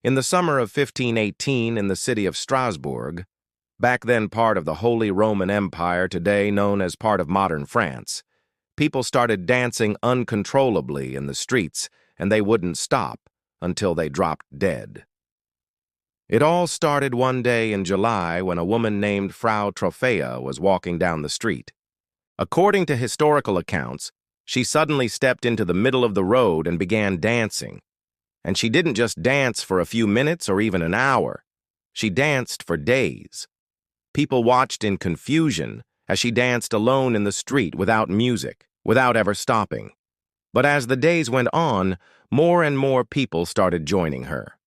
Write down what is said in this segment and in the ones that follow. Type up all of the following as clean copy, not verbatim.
In the summer of 1518 in the city of Strasbourg, back then part of the Holy Roman Empire, today known as part of modern France, people started dancing uncontrollably in the streets, and they wouldn't stop until they dropped dead. It all started one day in July when a woman named Frau Trophea was walking down the street. According to historical accounts, she suddenly stepped into the middle of the road and began dancing. And she didn't just dance for a few minutes or even an hour. She danced for days. People watched in confusion as she danced alone in the street without music, without ever stopping. But as the days went on, more and more people started joining her.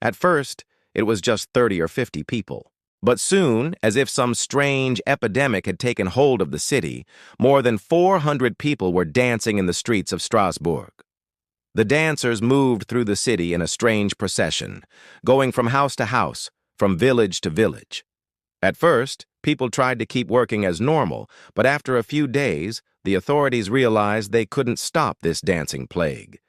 At first, it was just 30 or 50 people. But soon, as if some strange epidemic had taken hold of the city, more than 400 people were dancing in the streets of Strasbourg. The dancers moved through the city in a strange procession, going from house to house, from village to village. At first, people tried to keep working as normal, but after a few days, the authorities realized they couldn't stop this dancing plague.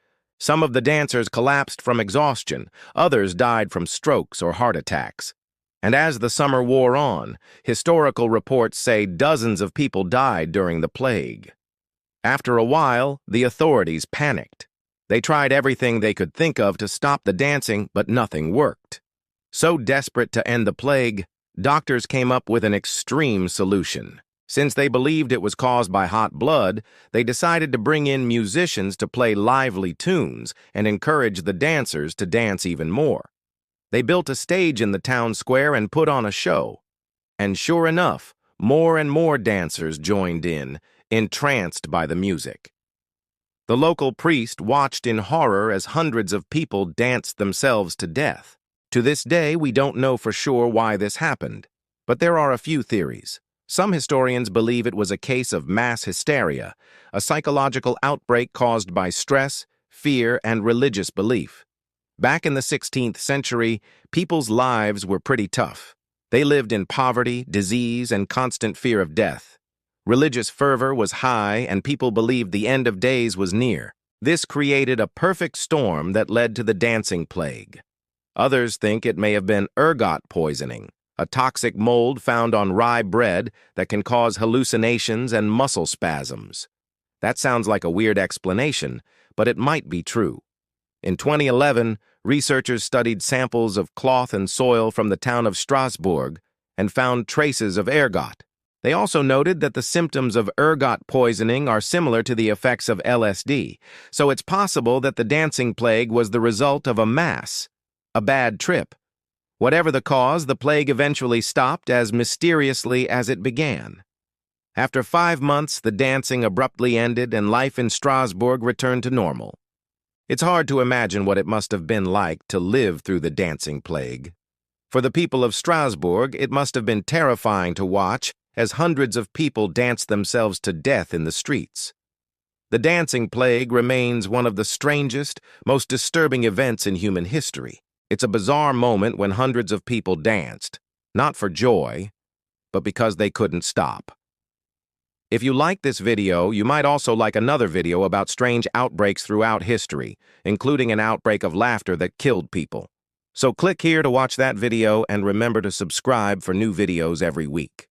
Some of the dancers collapsed from exhaustion, others died from strokes or heart attacks. And as the summer wore on, historical reports say dozens of people died during the plague. After a while, the authorities panicked. They tried everything they could think of to stop the dancing, but nothing worked. So desperate to end the plague, doctors came up with an extreme solution. Since they believed it was caused by hot blood, they decided to bring in musicians to play lively tunes and encourage the dancers to dance even more. They built a stage in the town square and put on a show. And sure enough, more and more dancers joined in, entranced by the music. The local priest watched in horror as hundreds of people danced themselves to death. To this day, we don't know for sure why this happened, but there are a few theories. Some historians believe it was a case of mass hysteria, a psychological outbreak caused by stress, fear, and religious belief. Back in the 16th century, people's lives were pretty tough. They lived in poverty, disease, and constant fear of death. Religious fervor was high, and people believed the end of days was near. This created a perfect storm that led to the dancing plague. Others think it may have been ergot poisoning, a toxic mold found on rye bread that can cause hallucinations and muscle spasms. That sounds like a weird explanation, but it might be true. In 2011, researchers studied samples of cloth and soil from the town of Strasbourg and found traces of ergot. They also noted that the symptoms of ergot poisoning are similar to the effects of LSD, so it's possible that the dancing plague was the result of a bad trip. Whatever the cause, the plague eventually stopped as mysteriously as it began. After 5 months, the dancing abruptly ended and life in Strasbourg returned to normal. It's hard to imagine what it must have been like to live through the dancing plague. For the people of Strasbourg, it must have been terrifying to watch as hundreds of people danced themselves to death in the streets. The dancing plague remains one of the strangest, most disturbing events in human history. It's a bizarre moment when hundreds of people danced, not for joy, but because they couldn't stop. If you like this video, you might also like another video about strange outbreaks throughout history, including an outbreak of laughter that killed people. So click here to watch that video and remember to subscribe for new videos every week.